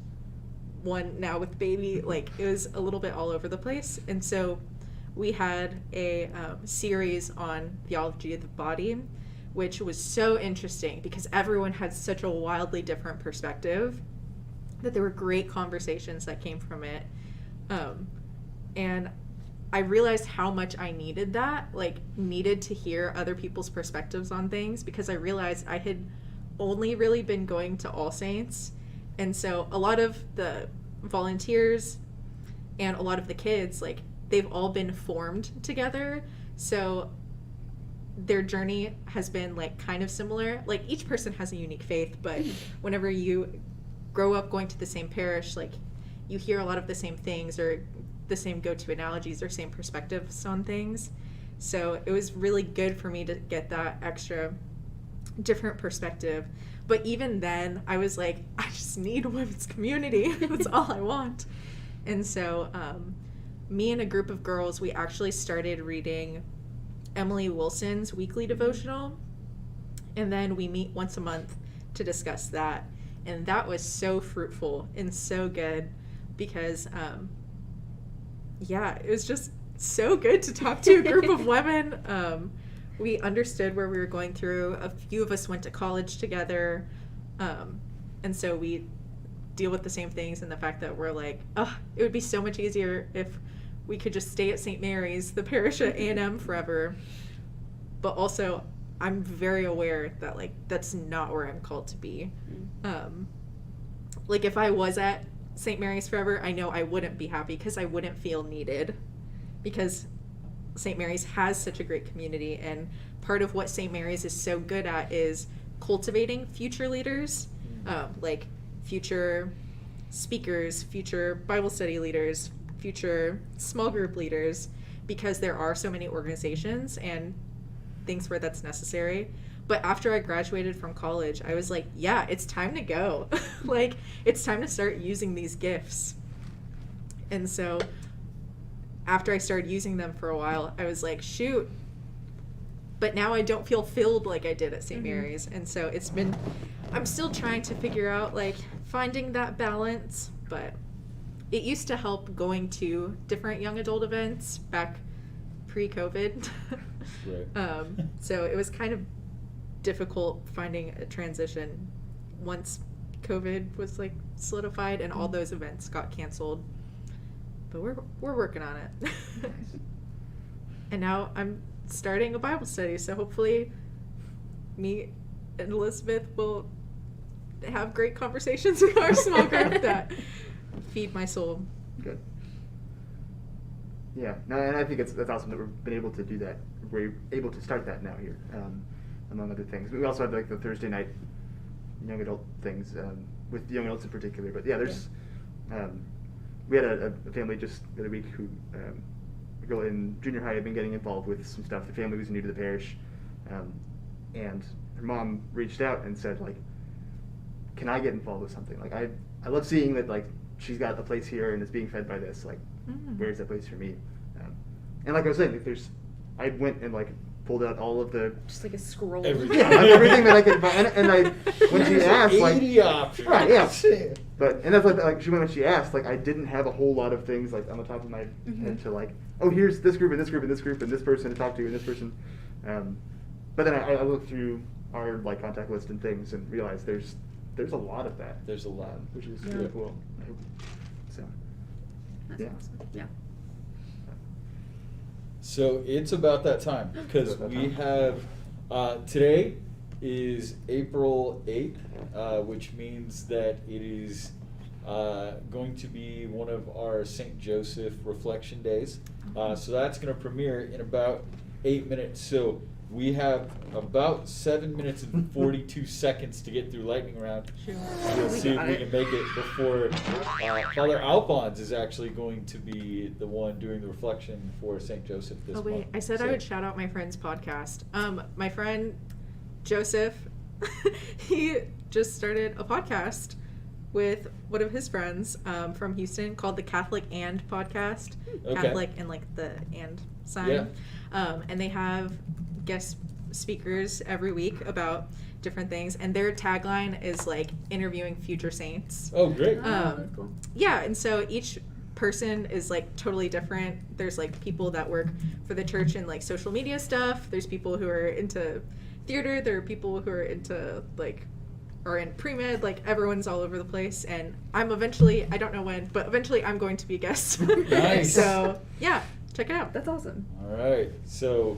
one now with baby. Like it was a little bit all over the place. And so we had a series on theology of the body, which was so interesting because everyone had such a wildly different perspective that there were great conversations that came from it. And I realized how much I needed that, like needed to hear other people's perspectives on things because I realized I had only really been going to All Saints. And so a lot of the volunteers and a lot of the kids, like they've all been formed together. So their journey has been like kind of similar. Like each person has a unique faith, but whenever you grow up going to the same parish, like you hear a lot of the same things or the same go-to analogies or same perspectives on things. So it was really good for me to get that extra different perspective. But even then I was like, I just need a women's community. That's all I want. And so me and a group of girls, we actually started reading Emily Wilson's weekly devotional. And then we meet once a month to discuss that. And that was so fruitful and so good because it was just so good to talk to a group of women. We understood where we were going through. A few of us went to college together. And so we deal with the same things and the fact that we're like, it would be so much easier if we could just stay at St. Mary's, the parish at A&M forever. But also, I'm very aware that like that's not where I'm called to be. Like if I was at St. Mary's forever, I know I wouldn't be happy because I wouldn't feel needed because St. Mary's has such a great community, and part of what St. Mary's is so good at is cultivating future leaders, like future speakers, future Bible study leaders, future small group leaders, because there are so many organizations and things where that's necessary. But after I graduated from college, I was like, yeah, it's time to go. Like, it's time to start using these gifts. And so after I started using them for a while, I was like, shoot. But now I don't feel filled like I did at St. Mary's. And so I'm still trying to figure out, like, finding that balance. But it used to help going to different young adult events back pre-COVID. Right. So it was kind of difficult finding a transition once COVID was like solidified and all those events got canceled. But we're working on it. And now I'm starting a Bible study, so hopefully me and Elizabeth will have great conversations in our small group that feed my soul. Good. Yeah, no, and I think that's awesome that we've been able to do that. We're able to start that now here, among other things. We also have like the Thursday night young adult things with young adults in particular. But yeah, there's we had a family just the other week who a girl in junior high had been getting involved with some stuff. The family was new to the parish, and her mom reached out and said like, "Can I get involved with something? Like I love seeing that like she's got a place here and is being fed by this. Like, where's that place for me?" And like I was saying, like, I went and like pulled out all of the Just like a scroll. Everything. yeah, everything that I could find, and I when she asked like 80 options. right, yeah, but and that's like she when she asked like I didn't have a whole lot of things like on the top of my head to like, oh, here's this group and this group and this group and this person to talk to and this person, but then I looked through our like contact list and things and realized there's a lot of that. There's a lot. Which is Yeah. really cool. I hope. So That's yeah. awesome. Yeah. So it's about that time because About that we time. have today is April 8th, which means that it is going to be one of our St. Joseph reflection days. So that's going to premiere in about 8 minutes. So we have about 7 minutes and 42 seconds to get through lightning round. We'll see if got we it. can make it before Father Alphonse is actually going to be the one doing the reflection for St. Joseph this Oh wait, month. I said I So- would shout out my friend's podcast. My friend Joseph, he just started a podcast with one of his friends from Houston called the Catholic and Podcast. Okay. Catholic and like the and sign. Yeah. And they have guest speakers every week about different things, and their tagline is like interviewing future saints. Oh, great. That's cool. Yeah, and so each person is like totally different. There's like people that work for the church and like social media stuff. There's people who are into theater. There are people who are into like are in pre-med. Like everyone's all over the place. And I'm eventually, I don't know when, but eventually I'm going to be a guest. Nice. So yeah, check it out. That's awesome. All right. So,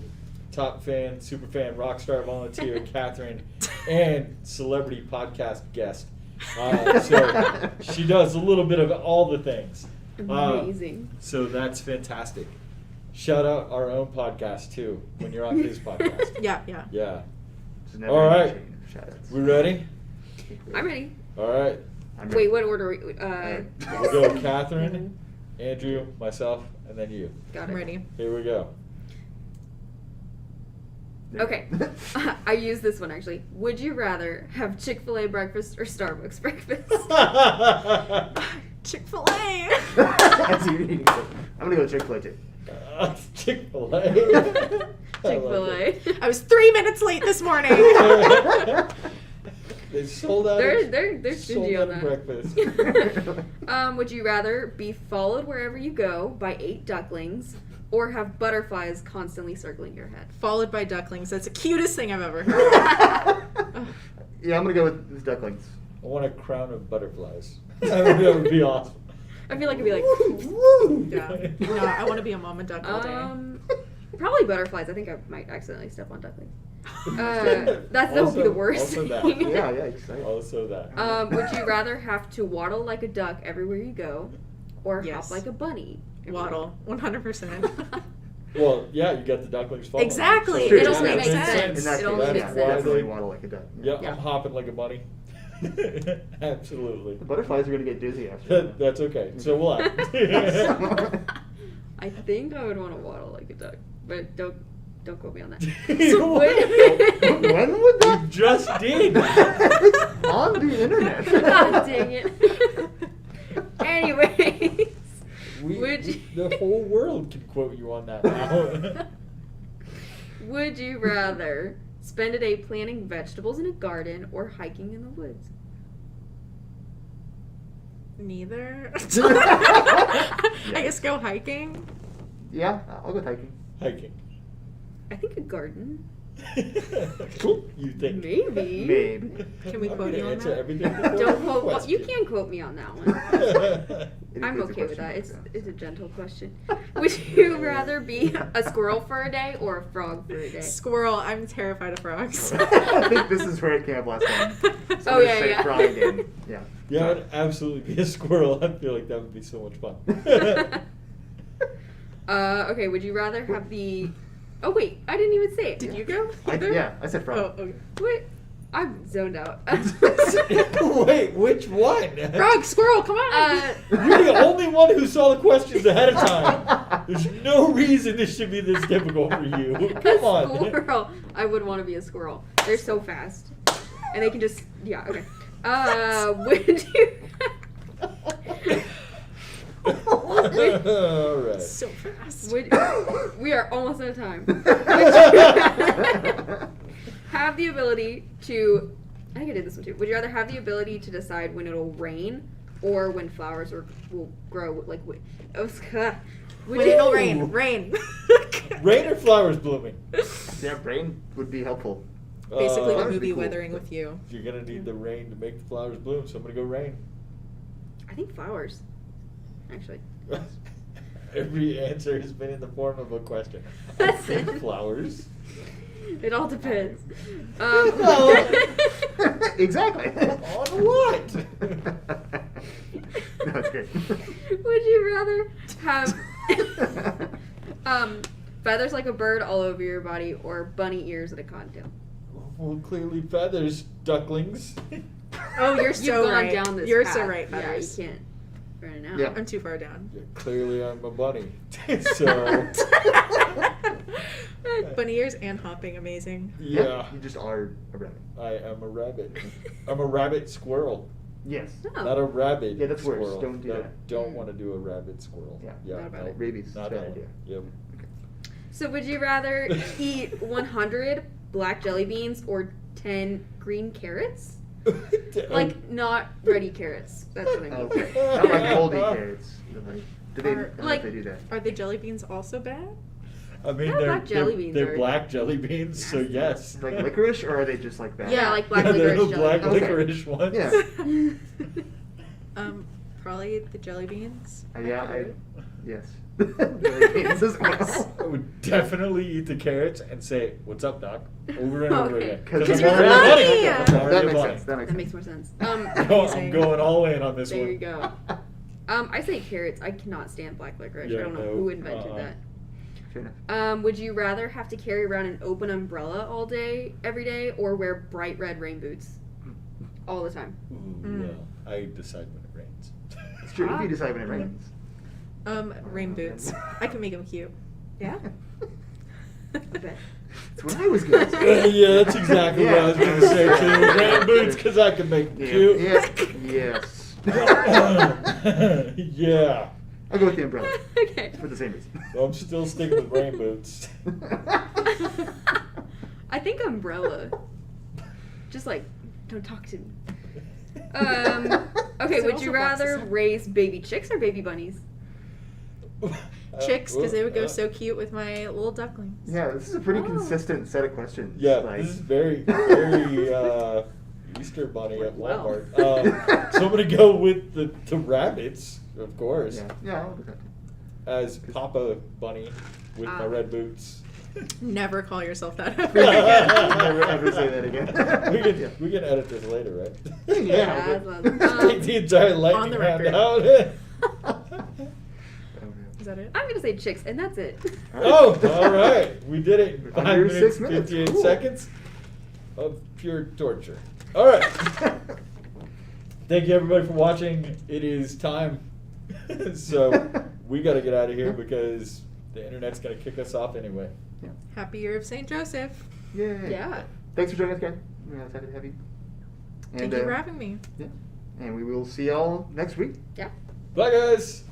top fan, super fan, rock star volunteer, Kathryn, and celebrity podcast guest. So she does a little bit of all the things. Amazing. So that's fantastic. Shout out our own podcast too when you're on his podcast. Yeah. Yeah. It's a never All ending right. chain of shout-outs. We ready? I'm ready. All right. I'm Wait, ready. what order? We'll go Kathryn, Andrew, myself, and then you. Got I'm it. ready. Here we go. There. Okay. I use this one actually. Would you rather have Chick-fil-A breakfast or Starbucks breakfast? Chick-fil-A. That's you eating it. I'm gonna go Chick-fil-A too. Chick-fil-A. Chick-fil-A. I was 3 minutes late this morning. They sold out. They're sold stingy out on of that. breakfast. Would you rather be followed wherever you go by 8 ducklings or have butterflies constantly circling your head? Followed by ducklings. That's the cutest thing I've ever heard. Yeah, I'm gonna go with the ducklings. I want a crown of butterflies. That would be awesome. I feel like it'd be like, Woo! Yeah. No, I want to be a mama duck all day. probably butterflies. I think I might accidentally step on ducklings. That would be the worst Also that. thing. Yeah, exciting. Also that. Would you rather have to waddle like a duck everywhere you go, or Yes. hop like a bunny? everywhere Waddle, 100%. Well, yeah, you got the ducklings following. Exactly. True. It Yeah, only that makes sense. In that It case, only yeah, makes sense. definitely waddle like a duck. Yep, Yeah. I'm hopping like a bunny. Absolutely. The butterflies are gonna get dizzy after. That's okay. So will I. I think I would want to waddle like a duck, but don't quote me on that. When would that? You just did. On the internet. God dang it. Anyways, would you The whole world can quote you on that now. would you rather spend a day planting vegetables in a garden or hiking in the woods? Neither. I guess go hiking. Yeah, I'll go hiking. Hiking. I think a garden. Cool. You think? Maybe. Maybe. Can we I'm quote gonna you on answer that? everything before Don't the quote. Well, you question. can quote me on that one. It I'm includes a okay with question that. mark, It's so. a gentle question. Would you rather be a squirrel for a day or a frog for a day? Squirrel. I'm terrified of frogs. I think this is where it came up last time. So I'm Oh, gonna yeah, say yeah. frog again. Yeah. Yeah, I'd absolutely be a squirrel. I feel like that would be so much fun. Okay, would you rather have the... Oh, wait, I didn't even say it. Did you go? Yeah, I said frog. Oh, okay. Wait, I'm zoned out. Wait, which one? Frog, squirrel, come on. You're the only one who saw the questions ahead of time. There's no reason this should be this difficult for you. Come on. Squirrel. I would want to be a squirrel. They're so fast. And they can just... Yeah, okay. Would you... All right. So fast. We are almost out of time. Would you have the ability to... I think I did this one too. Would you rather have the ability to decide when it'll rain or when flowers will grow? Like, would When you- it'll rain. Rain. Rain or flowers blooming? Yeah, brain would be helpful. Basically the Flowers would movie be cool. Weathering with You. You're gonna need the rain to make the flowers bloom, so I'm gonna go rain. I think flowers. Actually. Every answer has been in the form of a question. I That's think it. flowers. It all depends. Exactly. On what? No, it's great. Would you rather have feathers like a bird all over your body or bunny ears at a cocktail? Well, clearly feathers, ducklings. Oh, you're You've so gone right. down this You're path. so right, Yeah, feathers. you can't run it out. Yeah. I'm too far down. Yeah, clearly I'm a bunny. So, Bunny ears and hopping, amazing. yeah. You just are a rabbit. I am a rabbit. I'm a rabbit squirrel. Yes. Oh. Not a rabid Yeah, that's worse. squirrel. Don't do that. Don't want to do a rabid squirrel. Yeah. Not about it. Rabies is a Not bad that one. idea. Yep. So would you rather eat 100 black jelly beans or 10 green carrots? Like, not ready carrots. That's what I mean. Okay. Not like moldy carrots. Do they? I don't know Like- if they do that. Are the jelly beans also bad? I mean, Yeah, they're, black jelly they're, beans they're are- black jelly beans, so yes. Like licorice, or are they just like that? Yeah, like black Yeah, they're licorice the jelly black beans. Okay. licorice ones. Yeah. Probably the jelly beans. Yeah. Yes. Jelly beans as well. I would definitely eat the carrots and say, "What's up, Doc?" Over and over Okay. again. 'Cause I'm you're already the a bunny. bunny! I'm That already a makes bunny. sense. That makes That sense. makes more sense. No, I'm Amazing. going all in on this There one. you go. I say carrots. I cannot stand black licorice. Yeah, I don't know no, who invented Fair enough. that. Would you rather have to carry around an open umbrella all day, every day, or wear bright red rain boots all the time? Ooh, Mm. well, I decide when it rains. It's true. Ah. You decide when it rains. Rain boots. I can make them cute. Yeah. I bet. That's what I was gonna say. Yeah, that's exactly what I was going to say too. Rain boots, because I can make them cute. Yeah. Yes. Yeah. I'll go with the umbrella Okay. for the same reason. I'm still sticking with rain boots. I think umbrella. Just like, don't talk to me. Okay, It would also you blocks the rather sun. raise baby chicks or baby bunnies? Chicks, because they would go so cute with my little ducklings. Yeah, this is a pretty Oh. consistent set of questions. Yeah, Like- this is very, very Easter bunny at Wow. Walmart. So I'm gonna go with the rabbits, of course, Yeah, I'll do that. as Papa Bunny with my red boots. Never call yourself that. Never ever say that again. we can edit this later, right? Yeah. That's what- Take the entire lightning the round record. out. Is that it? I'm gonna say chicks, and that's it. Oh, all right. We did it in 5 Under minutes, 6 minutes. 58 Cool. seconds of pure torture. All right. Thank you, everybody, for watching. It is time. So we got to get out of here because the internet's going to kick us off anyway. Happy Year of St. Joseph. Yay. Yeah. Thanks for joining us, guys. We're excited to have you. Thank you for having me. Yeah. And we will see y'all next week. Yeah. Bye, guys.